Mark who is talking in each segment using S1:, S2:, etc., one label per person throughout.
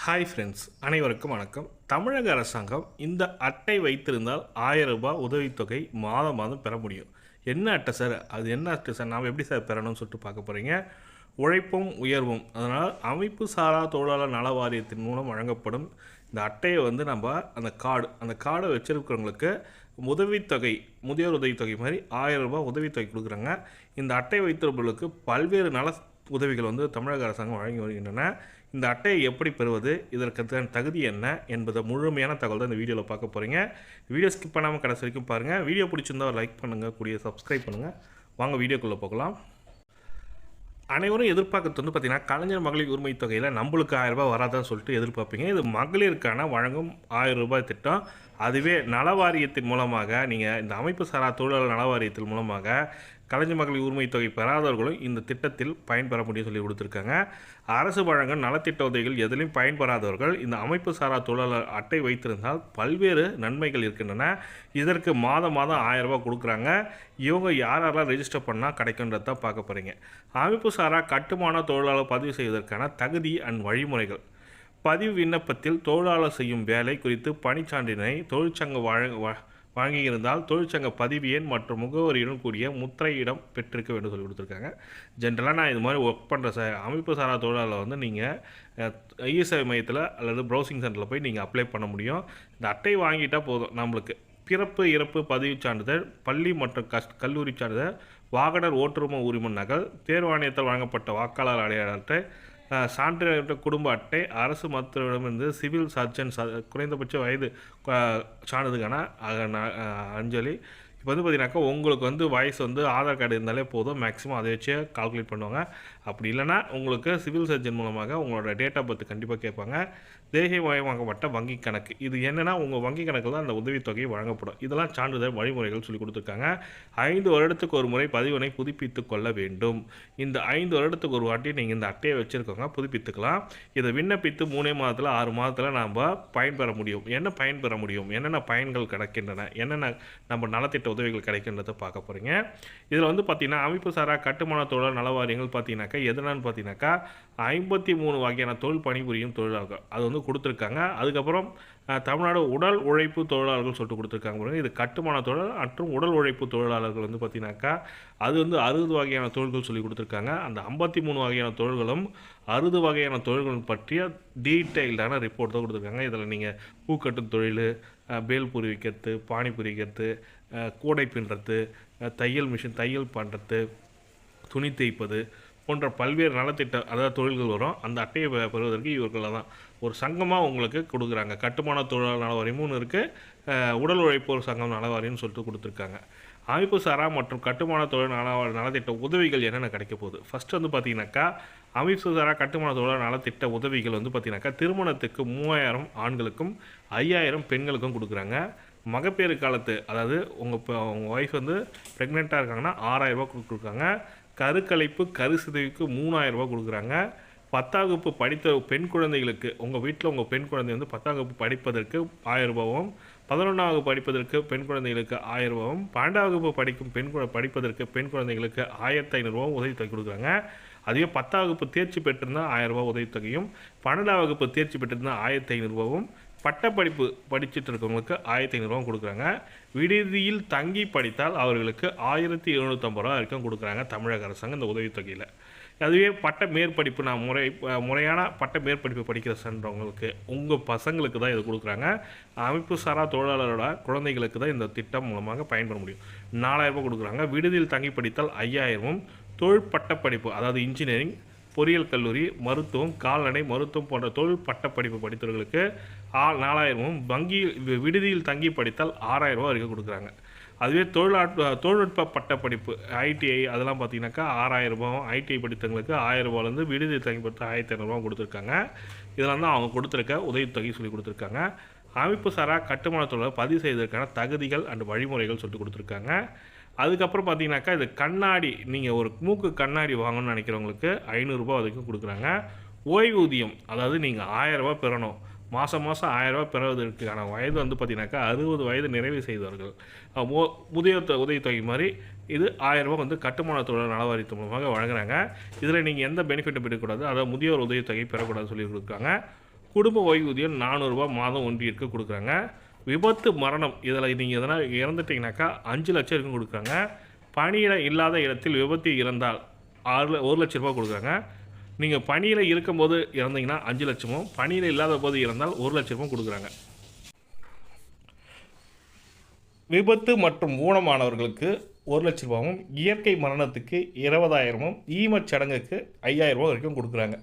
S1: Hi friends, அனைவருக்கும் வணக்கம். தமிழக அரசாங்கம் இந்த அட்டை வைத்திருந்தால் ரூ. 1000 உதவித்தொகை மாதம் மாதம் பெற முடியும். என்ன அட்டை சார்? அது என்ன அட்டை சார்? நாம் எப்படி சார் பெறணும்னு சொல்லிட்டு பார்க்க போகிறீங்க. உழைப்பும் உயர்வும், அதனால் அமைப்பு சாரா தொழிலாளர் நல வாரியத்தின் மூலம் வழங்கப்படும் இந்த அட்டையை நம்ம அந்த கார்டை வச்சுருக்கிறவங்களுக்கு உதவித்தொகை, முதியோர் உதவித்தொகை மாதிரி ரூ. 1000 உதவித்தொகை கொடுக்குறாங்க. இந்த அட்டை வைத்திருப்பவர்களுக்கு பல்வேறு நல உதவிகள் தமிழக அரசாங்கம் வழங்கி வருகின்றன. இந்த அட்டையை எப்படி பெறுவது, இதற்கு தகுதி என்ன என்பதை முழுமையான தகவல் தான் இந்த வீடியோவில் பார்க்க போகிறீங்க. வீடியோ ஸ்கிப் பண்ணாமல் கடைசி வரைக்கும் பாருங்கள். வீடியோ பிடிச்சிருந்தா லைக் பண்ணுங்கள், கூடிய சப்ஸ்கிரைப் பண்ணுங்கள். வாங்க வீடியோக்குள்ளே போகலாம். அனைவரும் எதிர்பார்க்கறது பார்த்திங்கன்னா, கலைஞர் மகளிர் உரிமை தொகையில் நம்மளுக்கு ரூ. 1000 வராதான்னு சொல்லிட்டு எதிர்பார்ப்பீங்க. இது மகளிருக்கான வழங்கும் ரூபாய் திட்டம். அதுவே நல வாரியத்தின் மூலமாக நீங்கள் இந்த அமைப்பு சாரா தொழிலாளர் நல வாரியத்தின் மூலமாக கலைஞர் மகளிர் உரிமை தொகை பெறாதவர்களும் இந்த திட்டத்தில் பயன்பெற முடியும் சொல்லி கொடுத்துருக்காங்க. அரசு வழங்கும் நலத்திட்ட உதவிகள் எதிலையும் பயன்பெறாதவர்கள் இந்த அமைப்பு சாரா தொழிலாளர் அட்டை வைத்திருந்தால் பல்வேறு நன்மைகள் இருக்கின்றன. இதற்கு மாதம் மாதம் ரூபாய் கொடுக்குறாங்க. இவங்க யாரெல்லாம் ரெஜிஸ்டர் பண்ணால் கிடைக்குன்றது தான் பார்க்க போகிறீங்க. அமைப்பு சாரா கட்டுமான தொழிலாளர் பதிவு செய்வதற்கான தகுதி அண்ட் வழிமுறைகள். பதிவு விண்ணப்பத்தில் தொழிலாளர் செய்யும் வேலை குறித்து பணிச்சான்றினை தொழிற்சங்கம் வழங்கியிருந்தால் தொழிற்சங்க பதிவு எண் மற்றும் முகவரியுடன் கூடிய முத்திரையிடம் பெற்றிருக்க வேண்டும் சொல்லி கொடுத்துருக்காங்க. ஜென்ரலாக நான் இது மாதிரி ஒர்க் பண்ணுற அமைப்பு சாரா தொழிலாளர் நீங்கள் இசேவை மையத்தில் அல்லது ப்ரௌசிங் சென்டரில் போய் நீங்கள் அப்ளை பண்ண முடியும். இந்த அட்டை வாங்கிட்டால் போதும். நம்மளுக்கு பிறப்பு இறப்பு பதிவு சான்றிதழ், பள்ளி மற்றும் கல்லூரி சான்றிதழ், வாகனர் ஓட்டுரிமை உரிமை நகல், தேர்வாணையத்தால் வழங்கப்பட்ட வாக்காளர் அடையாள அட்டை, சான்று குடும்ப அட்டை, அரசு மருத்துவரிடமிருந்து சிவில் சர்ஜன் குறைந்தபட்ச வயது சான்றிதழ்கான அஞ்சலி. இப்போ பார்த்தீங்கன்னாக்கா உங்களுக்கு வயசு ஆதார் கார்டு இருந்தாலே போதும். மேக்ஸிமம் அதை வச்சு கால்குலேட் பண்ணுவாங்க. அப்படி இல்லைனா உங்களுக்கு சிவில் சர்ஜன் மூலமாக உங்களோட டேட் ஆஃப் பர்த் கண்டிப்பாக கேட்பாங்க. தேசியமயமாக்கப்பட்ட வங்கி கணக்கு, இது என்னென்னா உங்கள் வங்கி கணக்கில் தான் அந்த உதவித்தொகை வழங்கப்படும். இதெல்லாம் சான்றிதழ் வழிமுறைகள் சொல்லி கொடுத்துருக்காங்க. 5 வருடத்துக்கு ஒரு முறை பதிவினை புதுப்பித்து கொள்ள வேண்டும். இந்த 5 வருடத்துக்கு ஒரு வாட்டி நீங்கள் இந்த அட்டையை வச்சுருக்கோங்க, புதுப்பித்துக்கலாம். இதை விண்ணப்பித்து 3 மாதத்தில் 6 மாதத்தில் நாம் பயன்பெற முடியும். பயன்பெற முடியும், என்னென்ன பயன்கள் கிடைக்கின்றன, என்னென்ன நம்ம நலத்திட்ட உதவிகள் கிடைக்கின்றதை பார்க்க போகிறீங்க. இதில் பார்த்திங்கன்னா, அமைப்பு சாரா கட்டுமான தொழிலாளர் நல வாரியங்கள் பார்த்தீங்கன்னாக்கா எதுனான்னு பார்த்தீங்கன்னாக்கா 53 வகையான தொழில் பணிபுரியும் தொழிலாளர்கள் அது கொடுத்துருக்காங்க. அதுக்கப்புறம் தமிழ்நாடு உடல் உழைப்பு தொழிலாளர்கள் சொல்லிட்டு கொடுத்துருக்காங்க. இது கட்டுமான தொழிலாளர் மற்றும் உடல் உழைப்பு தொழிலாளர்கள் பார்த்தீங்கன்னாக்கா அது 60 வகையான தொழில்கள் சொல்லி கொடுத்துருக்காங்க. அந்த 53 வகையான தொழில்களும் 60 வகையான தொழில்கள் பற்றிய டீட்டெயில்டான ரிப்போர்ட் தான் கொடுத்துருக்காங்க. இதில் நீங்கள் பூக்கட்டும் தொழில், பேல் பூரி வைக்கிறது, பானிபூரி வைக்கிறது, கூடை பின்னுறது, தையல் மிஷின் தையல் பண்ணுறது, துணி தேய்ப்பது போன்ற பல்வேறு நலத்திட்ட அதாவது தொழில்கள் வரும். அந்த அட்டையை பெறுவதற்கு இவர்கள் தான் ஒரு சங்கமாக உங்களுக்கு கொடுக்குறாங்க. கட்டுமான தொழிலாளர் நல வாரியமும் இருக்குது, உடல் உழைப்போர் சங்கம் நல வாரியம்னு சொல்லிட்டு கொடுத்துருக்காங்க. அமைப்பு சாரா மற்றும் கட்டுமான தொழில் நலத்திட்ட உதவிகள் என்னென்ன கிடைக்க போகுது. ஃபஸ்ட்டு பார்த்தீங்கன்னாக்கா அமைப்பு சாரா கட்டுமான தொழில் நலத்திட்ட உதவிகள் பார்த்தீங்கன்னாக்கா திருமணத்துக்கு 3000 ஆண்களுக்கும் 5000 பெண்களுக்கும் கொடுக்குறாங்க. மகப்பேறு காலத்து, அதாவது உங்கள் ஒய்ஃப் ப்ரெக்னெண்ட்டாக இருக்காங்கன்னா 6000 கொடுக்குறாங்க. கருக்கலைப்பு கருசிதைவுக்கு 3000 கொடுக்குறாங்க. 10ஆம் வகுப்பு படித்த பெண் குழந்தைகளுக்கு உங்கள் வீட்டில் உங்கள் பெண் குழந்தை 10ஆம் வகுப்பு படிப்பதற்கு 1000 11ஆம் வகுப்பு படிப்பதற்கு பெண் குழந்தைகளுக்கு 1000 12ஆம் வகுப்பு படிப்பதற்கு பெண் குழந்தைகளுக்கு 1500 உதவித்தொகை கொடுக்குறாங்க. அதுவே 10ஆம் வகுப்பு தேர்ச்சி பெற்றிருந்தால் 1000 உதவித்தொகையும், 12ஆம் வகுப்பு தேர்ச்சி பெற்றிருந்தால் 1500 பட்டப்படிப்பு படிச்சுட்டு இருக்கவங்களுக்கு 1500 கொடுக்குறாங்க. விடுதியில் தங்கி படித்தால் அவர்களுக்கு 1750 வரைக்கும் கொடுக்குறாங்க தமிழக அரசாங்கம் இந்த உதவித்தொகையில். அதுவே பட்ட மேற்படிப்பு, நான் முறையான பட்ட மேற்படிப்பு படிக்கிற சென்றவங்களுக்கு உங்கள் பசங்களுக்கு தான் இது கொடுக்குறாங்க. அமைப்பு சாரா தொழிலாளரோட குழந்தைகளுக்கு தான் இந்த திட்டம் மூலமாக பயன்பெற முடியும். 4000 கொடுக்குறாங்க. விடுதியில் தங்கி படித்தால் 5000, தொழில் பட்டப்படிப்பு அதாவது இன்ஜினியரிங், பொறியியல் கல்லூரி, மருத்துவம், கால்நடை மருத்துவம் போன்ற தொழில் பட்டப்படிப்பு படித்தவர்களுக்கு 4000, வங்கி விடுதியில் தங்கி படித்தால் 6000 வரைக்கும் கொடுக்குறாங்க. அதுவே தொழில்நுட்ப பட்டப்படிப்பு ஐடிஐ அதெல்லாம் பார்த்தீங்கன்னாக்கா 6000, ஐடிஐ படித்தவங்களுக்கு 1000 விடுதியில் தங்கி படித்தால் 1500 கொடுத்துருக்காங்க. இதெல்லாம் தான் அவங்க கொடுத்துருக்க உதவித்தொகை சொல்லி கொடுத்துருக்காங்க. அமைப்பு சாரா கட்டுமான தொழிலை பதிவு செய்வதற்கான தகுதிகள் அண்ட் வழிமுறைகள் சொல்லிட்டு கொடுத்துருக்காங்க. அதுக்கப்புறம் பார்த்தீங்கன்னாக்கா இது கண்ணாடி, நீங்கள் ஒரு மூக்கு கண்ணாடி வாங்கணும்னு நினைக்கிறவங்களுக்கு 500 வரைக்கும் கொடுக்குறாங்க. ஓய்வூதியம், அதாவது நீங்கள் 1000 பெறணும். மாதம் 1000 பெறுவதற்கான வயது பார்த்தீங்கன்னாக்கா 60 வயது நிறைவு செய்தவர்கள். முதியோர் உதவித்தொகை மாதிரி இது 1000 கட்டுமான தொழிலாளர் நல வாரியத்தின் மூலமாக வழங்குறாங்க. இதில் நீங்கள் எந்த பெனிஃபிட்டும் பெறக்கூடாது, அதாவது முதியோர் உதவித்தொகை பெறக்கூடாதுன்னு சொல்லி கொடுக்குறாங்க. குடும்ப ஓய்வூதியம் ரூ. 400 மாதம் ஒன்றிற்கு கொடுக்குறாங்க. விபத்து மரணம் இதில் நீங்கள் எதனா இறந்துட்டிங்கனாக்கா 5 லட்சம் வரைக்கும் கொடுக்குறாங்க. பணியிட இல்லாத இடத்தில் விபத்து இறந்தால் 1 லட்ச ரூபா கொடுக்குறாங்க. நீங்கள் பணியில் இருக்கும்போது இறந்தீங்கன்னா 5 லட்சமும், பணியில் இல்லாத போது இறந்தால் 1 லட்சமும் கொடுக்குறாங்க. விபத்து மற்றும் ஊனமானவர்களுக்கு 1 லட்ச ரூபாவும், இயற்கை மரணத்துக்கு 20,000மும், ஈமச் சடங்குக்கு 5,000 ரூபா வரைக்கும் கொடுக்குறாங்க.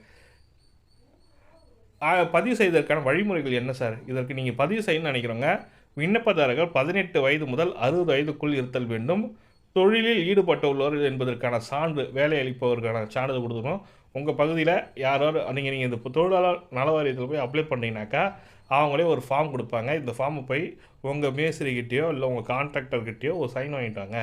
S1: பதிவு செய்வதற்கான வழிமுறைகள் என்ன சார்? இதற்கு நீங்கள் பதிவு செய்யணும்னு நினைக்கிறோங்க. விண்ணப்பதாரர்கள் 18 வயது முதல் 60 வயதுக்குள் இருத்தல் வேண்டும். தொழிலில் ஈடுபட்டுள்ளவர் என்பதற்கான சான்று, வேலை அளிப்பவருக்கான சான்றிதழ் கொடுக்கணும். உங்கள் பகுதியில் யாராவது நீங்கள் இந்த தொழிலாளர் நல வாரியத்தில் போய் அப்ளை பண்ணிங்கனாக்கா அவங்களே ஒரு ஃபார்ம் கொடுப்பாங்க. இந்த ஃபார்மை போய் உங்கள் மேஸ்திரிக்கிட்டேயோ இல்லை உங்கள் கான்ட்ராக்டர்கிட்டையோ ஒரு சைன் வாங்கிட்டாங்க,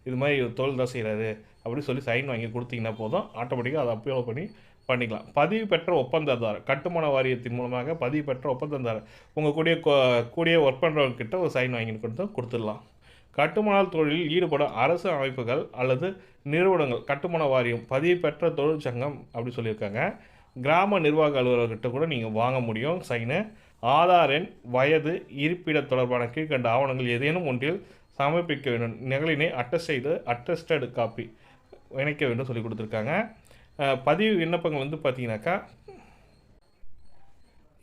S1: இது மாதிரி ஒரு தொழில் தான் செய்கிறாரு அப்படின்னு சொல்லி சைன் வாங்கி கொடுத்தீங்கன்னா போதும், ஆட்டோமேட்டிக்காக அதை அப்ளை பண்ணிக்கலாம். பதிவு பெற்ற ஒப்பந்ததாரர், கட்டுமான வாரியத்தின் மூலமாக பதிவு பெற்ற ஒப்பந்ததாரர் உங்கள் கூடிய ஒர்க் பண்ணுறவங்கக்கிட்ட ஒரு சைன் வாங்கி கொடுத்துடலாம். கட்டுமான தொழிலில் ஈடுபடும் அரசு அமைப்புகள் அல்லது நிறுவனங்கள், கட்டுமான வாரியம், பதிவு பெற்ற தொழிற்சங்கம் அப்படி சொல்லியிருக்காங்க. கிராம நிர்வாக அலுவலர்கிட்ட கூட நீங்கள் வாங்க முடியும் சைனு. ஆதார் எண், வயது, இருப்பிட தொடர்பான கீழ்கண்ட ஆவணங்கள் ஏதேனும் ஒன்றில் சமர்ப்பிக்க வேண்டும். நகலினை அட்டஸ்டட் காப்பி இணைக்க வேண்டும் சொல்லி கொடுத்துருக்காங்க. பதிவு விண்ணப்பங்கள் பார்த்தீங்கன்னாக்கா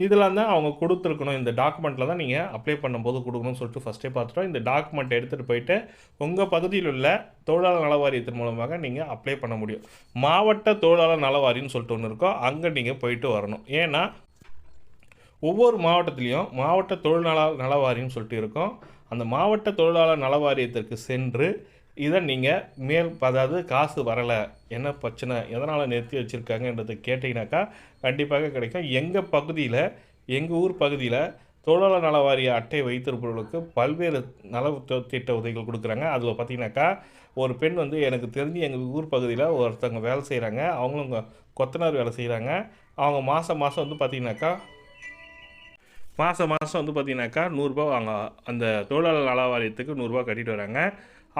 S1: இதெல்லாம் தான் அவங்க கொடுத்துருக்கணும். இந்த டாக்குமெண்ட்டில் தான் நீங்கள் அப்ளை பண்ணும்போது கொடுக்கணும்னு சொல்லிட்டு ஃபஸ்ட்டே பார்த்துட்டோம். இந்த டாக்குமெண்ட் எடுத்துகிட்டு போயிட்டு உங்கள் பகுதியில் உள்ள தொழிலாளர் நல வாரியத்தின் மூலமாக நீங்கள் அப்ளை பண்ண முடியும். மாவட்ட தொழிலாளர் நல வாரியம்னு சொல்லிட்டு ஒன்று இருக்கோ, அங்கே நீங்கள் போயிட்டு வரணும். ஏன்னா ஒவ்வொரு மாவட்டத்துலேயும் மாவட்ட தொழிலாளர் நல வாரியம்னு சொல்லிட்டு இருக்கும். அந்த மாவட்ட தொழிலாளர் நல வாரியத்திற்கு சென்று இதை நீங்கள் அதாவது காசு வரலை, என்ன பிரச்சனை, எதனால் நிறுத்தி வச்சுருக்காங்கன்றதை கேட்டிங்கனாக்கா கண்டிப்பாக கிடைக்கும். எங்கள் ஊர் பகுதியில் தொழிலாளர் நல வாரிய அட்டை வைத்திருப்பவர்களுக்கு பல்வேறு திட்ட உதவிகள் கொடுக்குறாங்க. அதில் பார்த்திங்கனாக்கா ஒரு பெண் எனக்கு தெரிஞ்சு எங்கள் ஊர் பகுதியில் ஒருத்தவங்க வேலை செய்கிறாங்க. அவங்களும் கொத்தனார் வேலை செய்கிறாங்க. அவங்க மாதம் பார்த்திங்கனாக்கா மாதம் பார்த்திங்கனாக்கா 100 ரூபா அவங்க அந்த தொழிலாளர் நல வாரியத்துக்கு 100 ரூபா கட்டிட்டு வராங்க.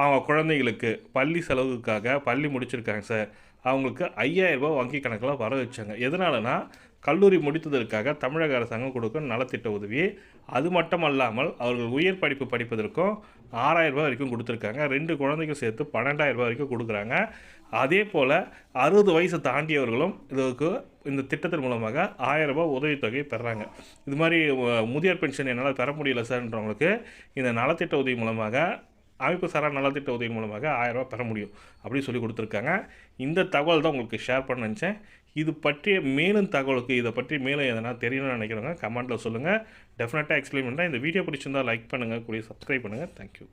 S1: அவங்க குழந்தைகளுக்கு பள்ளி செலவுக்காக பள்ளி முடிச்சிருக்காங்க சார், அவங்களுக்கு 5,000 ரூபா வங்கி கணக்கில் வர வச்சாங்க. எதனாலனா கல்லூரி முடித்ததற்காக தமிழக அரசாங்கம் கொடுக்கும் நலத்திட்ட உதவி. அது மட்டும் அல்லாமல் அவர்கள் உயர் படிப்பு படிப்பதற்கும் 6,000 ரூபா வரைக்கும் கொடுத்துருக்காங்க. 2 குழந்தைக்கும் சேர்த்து 12,000 ரூபா வரைக்கும் கொடுக்குறாங்க. அதே போல் 60 வயசு தாண்டியவர்களும் இந்த திட்டத்தின் மூலமாக 1,000 ரூபா உதவித்தொகை பெறாங்க. இது மாதிரி முதியோர் பென்ஷன் என்னால் பெற முடியல சார்ன்றவங்களுக்கு இந்த நலத்திட்ட உதவி மூலமாக, அமைப்பு சாரா நலத்திட்ட உதவி மூலமாக 1,000 ரூபா பெற முடியும் அப்படின்னு சொல்லி கொடுத்துருக்காங்க. இந்த தகவல் தான் உங்களுக்கு ஷேர் பண்ண நினச்சேன். இது பற்றிய மேலும் தகவலுக்கு, இதை பற்றி மேலும் எதனா தெரியணும்னு நினைக்கிறவங்க கமெண்ட்டில் சொல்லுங்கள். டெஃபினட்டாக எக்ஸ்பிளைன் பண்ணுறேன். இந்த வீடியோ பிடிச்சிருந்தால் லைக் பண்ணுங்கள், கூடிய சப்ஸ்கிரைப் பண்ணுங்கள். தேங்க்யூ.